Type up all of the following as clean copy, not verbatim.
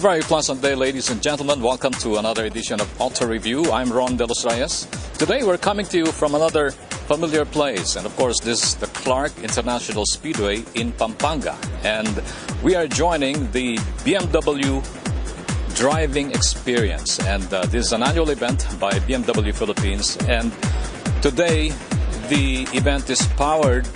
A very pleasant day, ladies and gentlemen. Welcome to another edition of Auto Review. I'm Ron De Los Reyes. Today we're coming to you from another familiar place. And of course, this is the Clark International Speedway in Pampanga. And we are joining the BMW Driving Experience. And this is an annual event by BMW Philippines. And today, the event is powered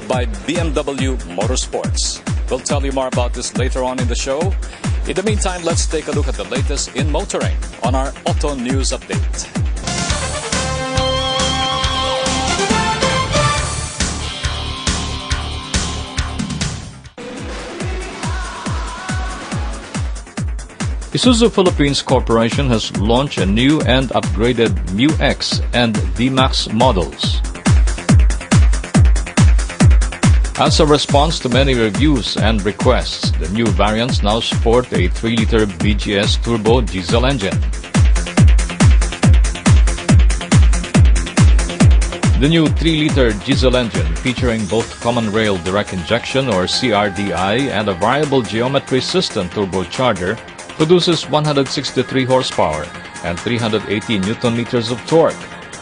by BMW Motorsports. We'll tell you more about this later on in the show. In the meantime, let's take a look at the latest in motoring on our Auto News Update. Isuzu Philippines Corporation has launched a new and upgraded MU-X and D-Max models. As a response to many reviews and requests, the new variants now sport a 3-liter BGS turbo diesel engine. The new 3-liter diesel engine, featuring both common rail direct injection or CRDI and a variable geometry system turbocharger, produces 163 horsepower and 380 Newton-meters of torque.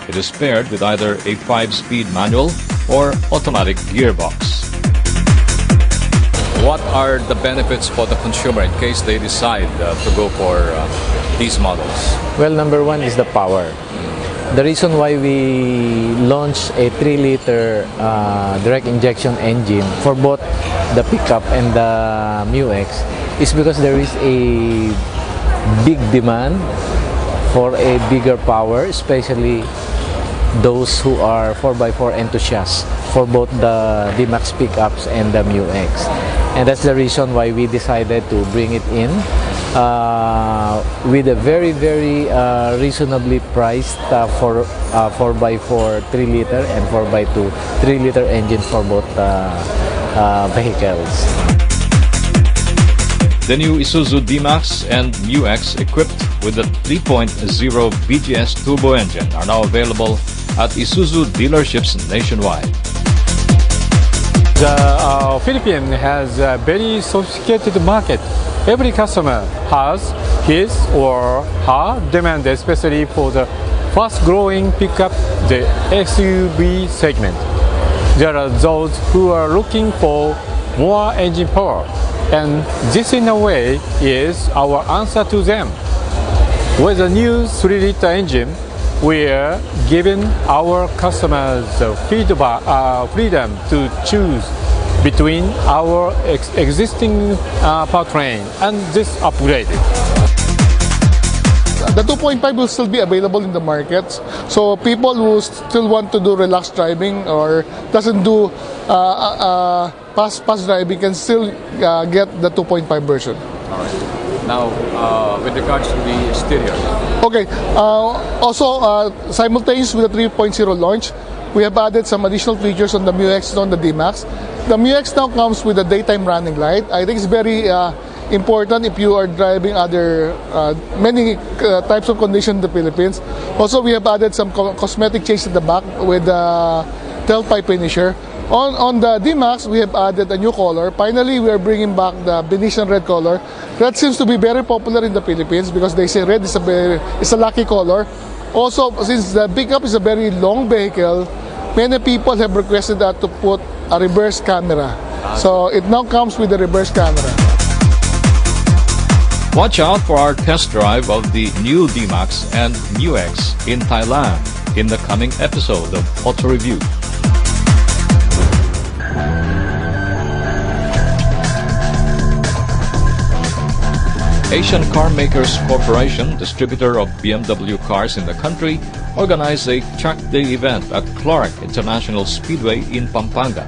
It is paired with either a 5-speed manual or automatic gearbox. What are the benefits for the consumer in case they decide to go for these models? Well, number one is the power. The reason why we launched a 3-liter direct injection engine for both the pickup and the MU-X is because there is a big demand for a bigger power, especially those who are 4x4 enthusiasts for both the D-Max pickups and the MU-X. And that's the reason why we decided to bring it in with a very reasonably priced 4x4 3-liter and 4x2 3-liter engines for both vehicles. The new Isuzu D-Max and MU-X equipped with the 3.0 BGS turbo engine are now available at Isuzu dealerships nationwide. The Philippines has a very sophisticated market. Every customer has his or her demand, especially for the fast-growing pickup, the SUV segment. There are those who are looking for more engine power, and this in a way is our answer to them. With a new 3-liter engine, we are giving our customers the freedom to choose between our existing powertrain and this upgrade. The 2.5 will still be available in the markets, so people who still want to do relaxed driving or doesn't do fast driving can still get the 2.5 version. All right. Now, with regards to the exterior. Okay. Also, simultaneous with the 3.0 launch, we have added some additional features on the MU-X and on the D-Max. The MU-X now comes with a daytime running light. I think it's very important if you are driving other many types of conditions in the Philippines. Also, we have added some cosmetic changes at the back with the tailpipe finisher. On the D-Max, we have added a new color. Finally, we are bringing back the Venetian red color. Red seems to be very popular in the Philippines because they say red is a lucky color. Also, since the pickup is a very long vehicle, many people have requested that to put a reverse camera. So it now comes with a reverse camera. Watch out for our test drive of the new D-Max and MU-X in Thailand in the coming episode of Auto Review. Asian Car Makers Corporation, distributor of BMW cars in the country, organized a track day event at Clark International Speedway in Pampanga.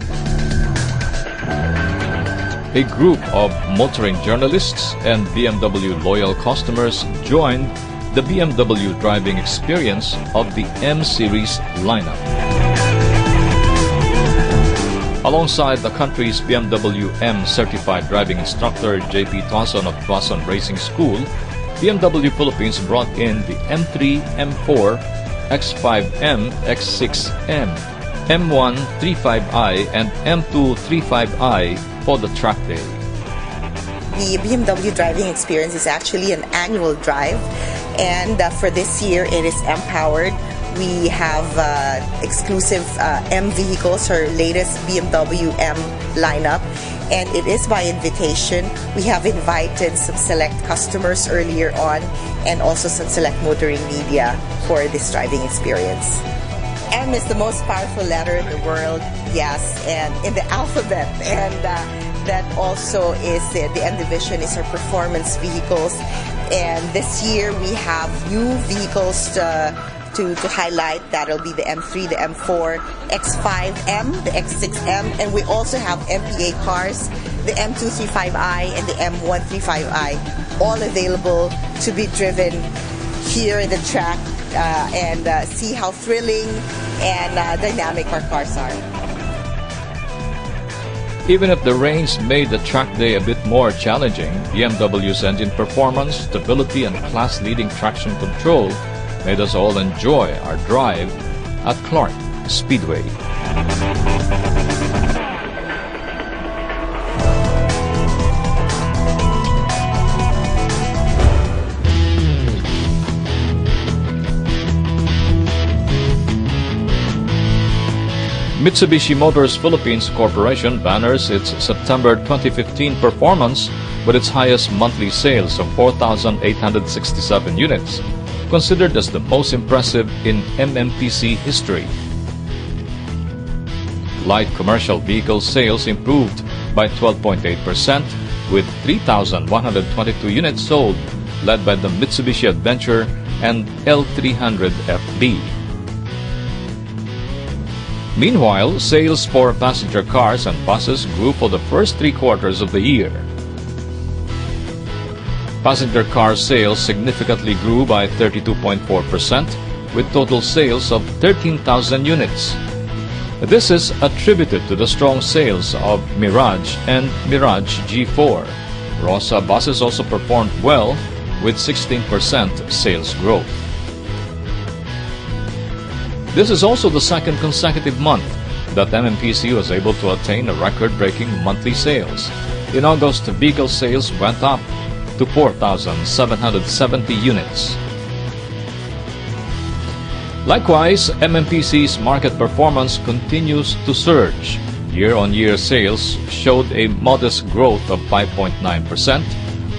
A group of motoring journalists and BMW loyal customers joined the BMW driving experience of the M-Series lineup. Alongside the country's BMW M certified driving instructor JP Tuason of Tuason Racing School, BMW Philippines brought in the M3, M4, X5M, X6M, M1 35i and M2 35i for the track day. the BMW driving experience is actually an annual drive, and for this year it is M-powered. We have exclusive M vehicles, our latest BMW M lineup, and it is by invitation. We have invited some select customers earlier on and also some select motoring media for this driving experience. M is the most powerful letter in the world, yes, and in the alphabet, and that also is the M division is our performance vehicles, and this year we have new vehicles to highlight. That'll be the M3, the M4, X5M, the X6M, and we also have MPA cars, the M235i and the M135i, all available to be driven here in the track and see how thrilling and dynamic our cars are. Even if the rains made the track day a bit more challenging, BMW's engine performance, stability, and class-leading traction control made us all enjoy our drive at Clark Speedway. Mitsubishi Motors Philippines Corporation banners its September 2015 performance with its highest monthly sales of 4,867 units, considered as the most impressive in MMPC history. Light commercial vehicle sales improved by 12.8%, with 3,122 units sold, led by the Mitsubishi Adventure and L300FB. Meanwhile, sales for passenger cars and buses grew for the first 3 quarters of the year. Passenger car sales significantly grew by 32.4%, with total sales of 13,000 units. This is attributed to the strong sales of Mirage and Mirage G4. Rosa buses also performed well, with 16% sales growth. This is also the second consecutive month that MMPC was able to attain a record-breaking monthly sales. In August, vehicle sales went up to 4,770 units. Likewise, MMPC's market performance continues to surge. Year-on-year sales showed a modest growth of 5.9%,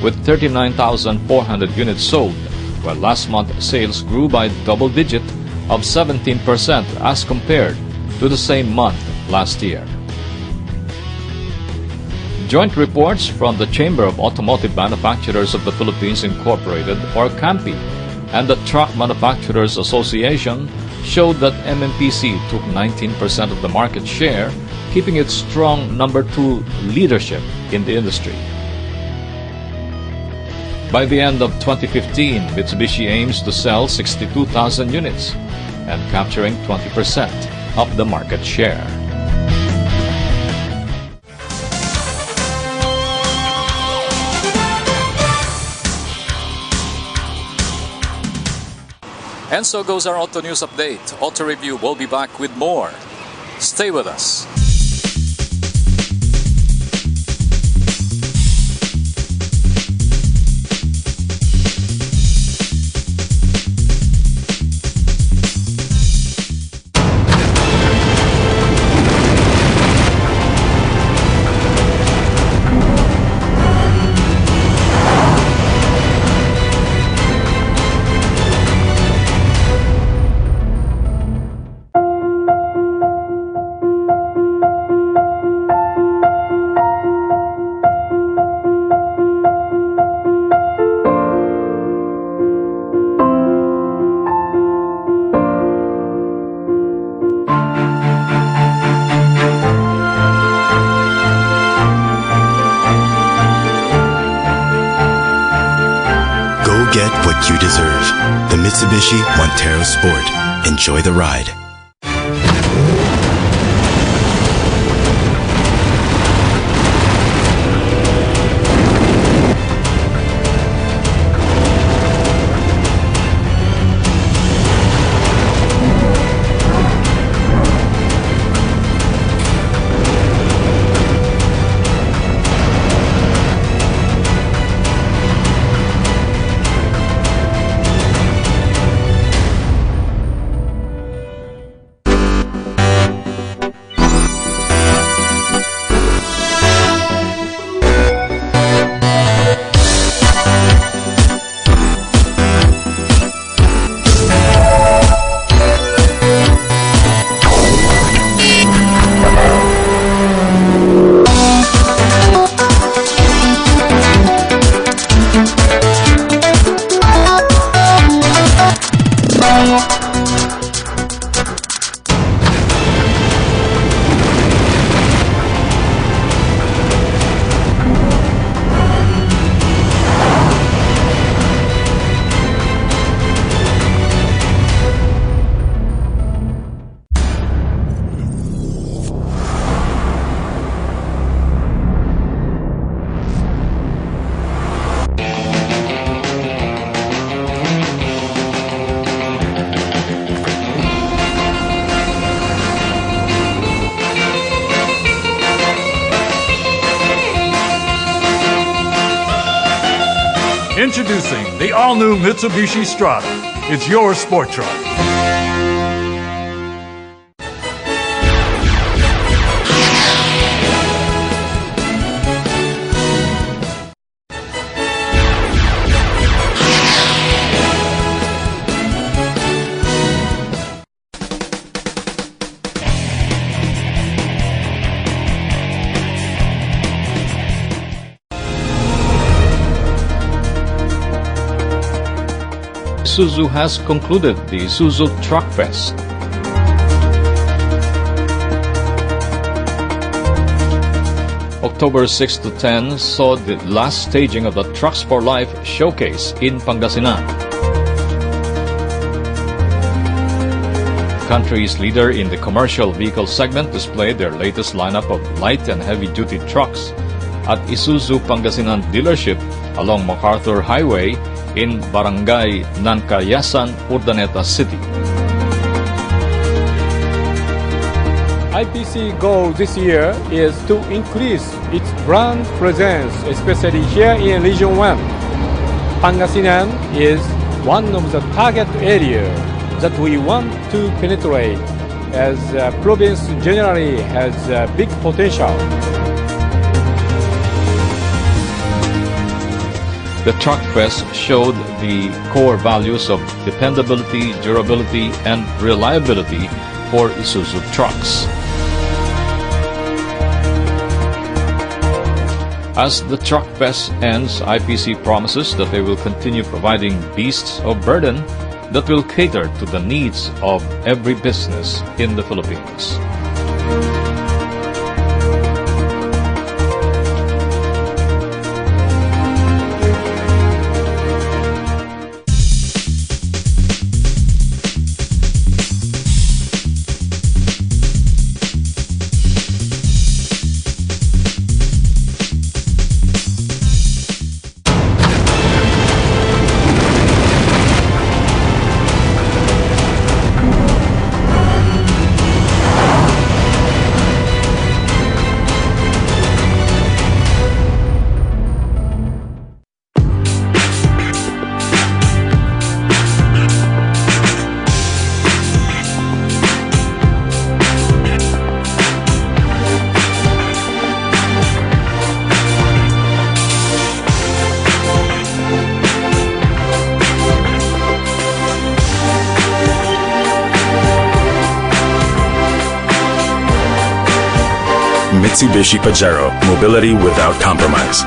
with 39,400 units sold, while last month sales grew by double-digit of 17% as compared to the same month last year. Joint reports from the Chamber of Automotive Manufacturers of the Philippines Incorporated, or CAMPI, and the Truck Manufacturers Association showed that MMPC took 19% of the market share, keeping its strong number 2 leadership in the industry. By the end of 2015, Mitsubishi aims to sell 62,000 units and capturing 20% of the market share. And so goes our Auto News Update. Auto Review will be back with more. Stay with us. Get what you deserve. The Mitsubishi Montero Sport. Enjoy the ride. Introducing the all-new Mitsubishi Strada. It's your sport truck. Isuzu has concluded the Isuzu Truckfest. October 6 to 10 saw the last staging of the Trucks for Life showcase in Pangasinan. The country's leader in the commercial vehicle segment displayed their latest lineup of light and heavy-duty trucks at Isuzu Pangasinan dealership along MacArthur Highway in Barangay Nancayasan, Urdaneta City. IPC goal this year is to increase its brand presence, especially here in Region 1. Pangasinan is one of the target areas that we want to penetrate, as the province generally has big potential. The Truckfest showed the core values of dependability, durability, and reliability for Isuzu trucks. As the Truckfest ends, IPC promises that they will continue providing beasts of burden that will cater to the needs of every business in the Philippines. Mitsubishi Pajero, mobility without compromise.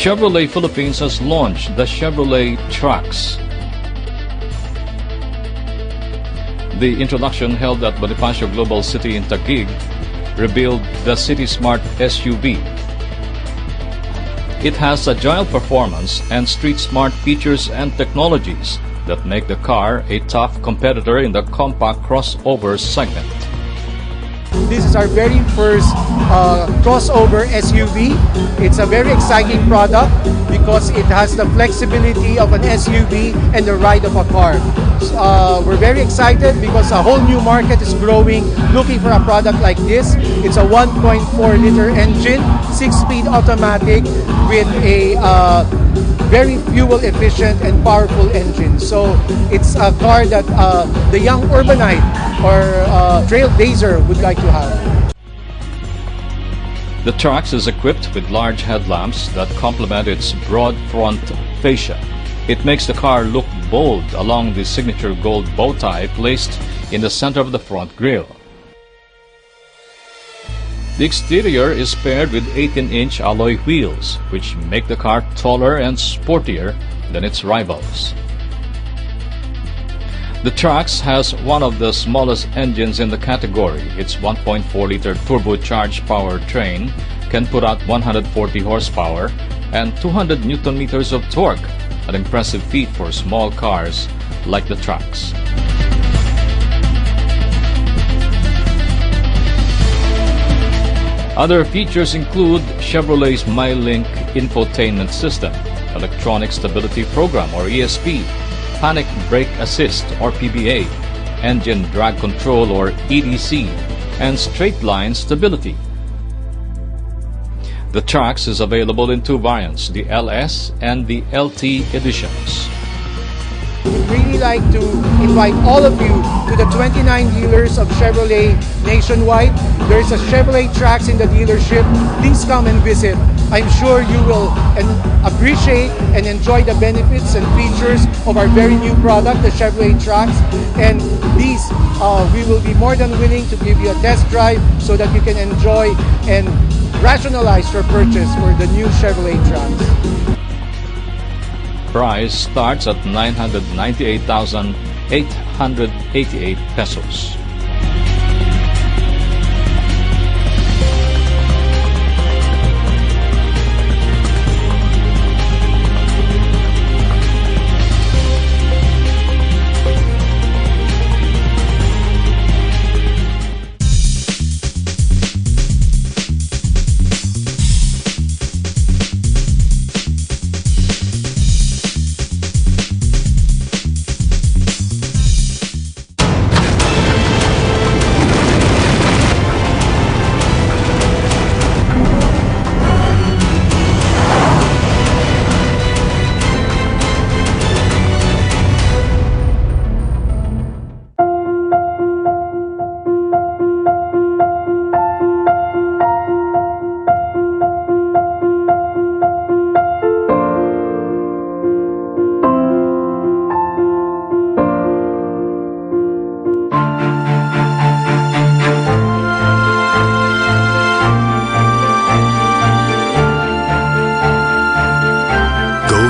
Chevrolet Philippines has launched the Chevrolet Trax. The introduction held at Bonifacio Global City in Taguig revealed the City Smart SUV, It has agile performance and street-smart features and technologies that make the car a tough competitor in the compact crossover segment. This is our very first crossover SUV. It's a very exciting product because it has the flexibility of an SUV and the ride of a car. We're very excited because a whole new market is growing, looking for a product like this. It's a 1.4-liter engine, 6-speed automatic with a very fuel-efficient and powerful engine. So it's a car that the young urbanite or trailblazer would like to have. The Trax is equipped with large headlamps that complement its broad front fascia. It makes the car look bold along the signature gold bow tie placed in the center of the front grille. The exterior is paired with 18-inch alloy wheels, which make the car taller and sportier than its rivals. The Trax has one of the smallest engines in the category. Its 1.4-liter turbocharged powertrain can put out 140 horsepower and 200 Newton-meters of torque, an impressive feat for small cars like the Trax. Other features include Chevrolet's MyLink infotainment system, electronic stability program or ESP, panic brake assist or PBA, engine drag control or EDC, and straight line stability. The Trax is available in two variants, the LS and the LT editions. We'd really like to invite all of you to the 29 dealers of Chevrolet nationwide. There is a Chevrolet Trax in the dealership. Please come and visit. I'm sure you will appreciate and enjoy the benefits and features of our very new product, the Chevrolet Trax. And these, we will be more than willing to give you a test drive so that you can enjoy and rationalize your purchase for the new Chevrolet Trax. Price starts at 998,888 pesos.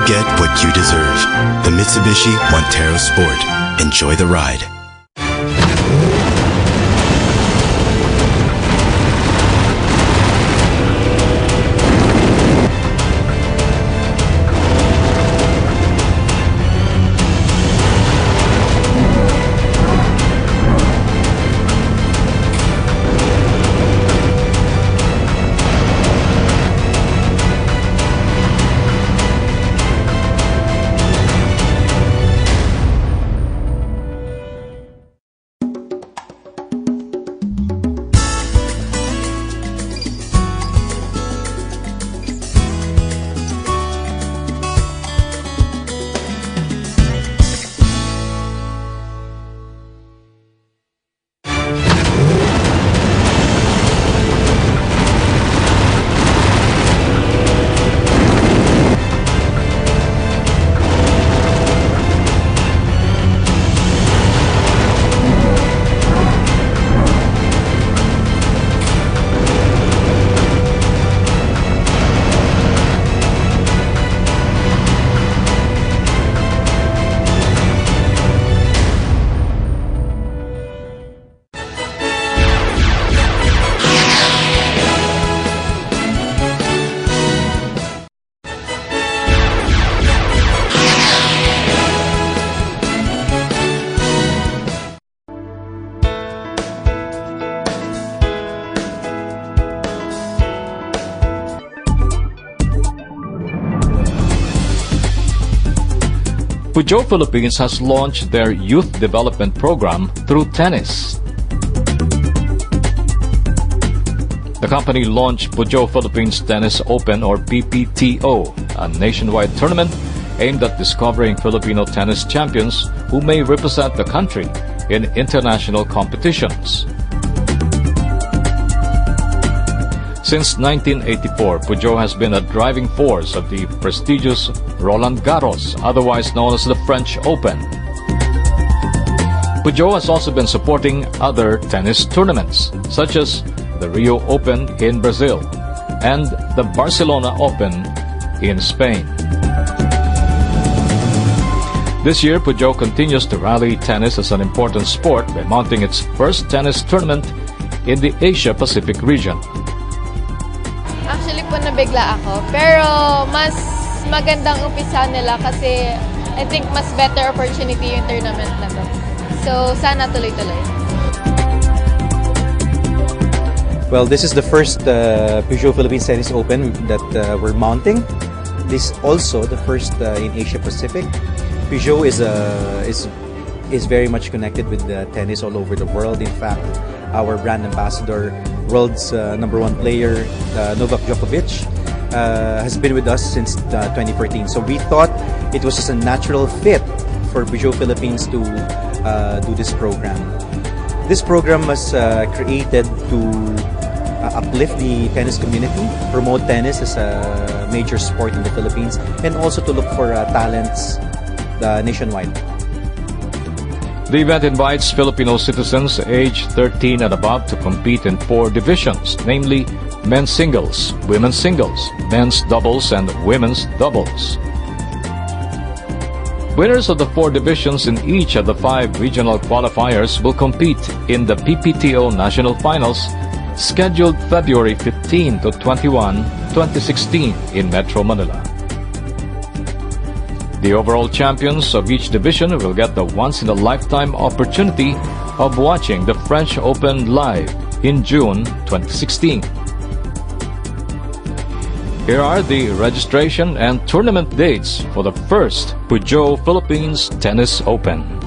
Get what you deserve. The Mitsubishi Montero Sport. Enjoy the ride. Pajero Philippines has launched their youth development program through tennis. The company launched Pajero Philippines Tennis Open, or PPTO, a nationwide tournament aimed at discovering Filipino tennis champions who may represent the country in international competitions. Since 1984, Pajero has been a driving force of the prestigious Roland Garros, otherwise known as the French Open. Pajero has also been supporting other tennis tournaments, such as the Rio Open in Brazil and the Barcelona Open in Spain. This year, Pajero continues to rally tennis as an important sport by mounting its first tennis tournament in the Asia-Pacific region. Actually po nabigla ako, pero mas magandang umpisa nila kasi I think mas better opportunity yung tournament na to. So sana tuloy-tuloy. Well, this is the first Pajero Philippines Tennis Open that we're mounting. This is also the first in Asia Pacific. Pajero is very much connected with tennis all over the world. In fact, our brand ambassador, world's #1 player, Novak Djokovic, has been with us since 2014. So we thought it was just a natural fit for Pajero Philippines to do this program. This program was created to uplift the tennis community, promote tennis as a major sport in the Philippines, and also to look for talents nationwide. The event invites Filipino citizens aged 13 and above to compete in 4 divisions, namely men's singles, women's singles, men's doubles, and women's doubles. Winners of the 4 divisions in each of the 5 regional qualifiers will compete in the PPTO National Finals, scheduled February 15 to 21, 2016 in Metro Manila. The overall champions of each division will get the once-in-a-lifetime opportunity of watching the French Open live in June 2016. Here are the registration and tournament dates for the first Pajero Philippines Tennis Open.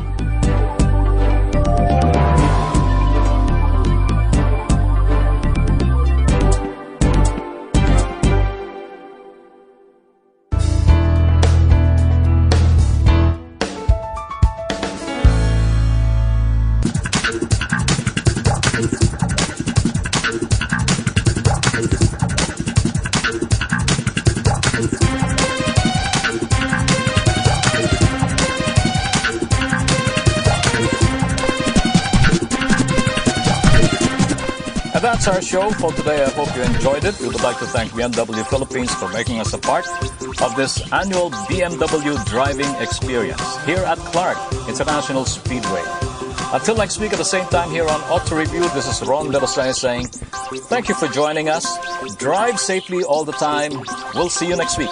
And that's our show for today. I hope you enjoyed it. We would like to thank BMW Philippines for making us a part of this annual BMW driving experience here at Clark International Speedway. Until next week at the same time here on Auto Review, this is Ron De Los Reyes saying thank you for joining us. Drive safely all the time. We'll see you next week.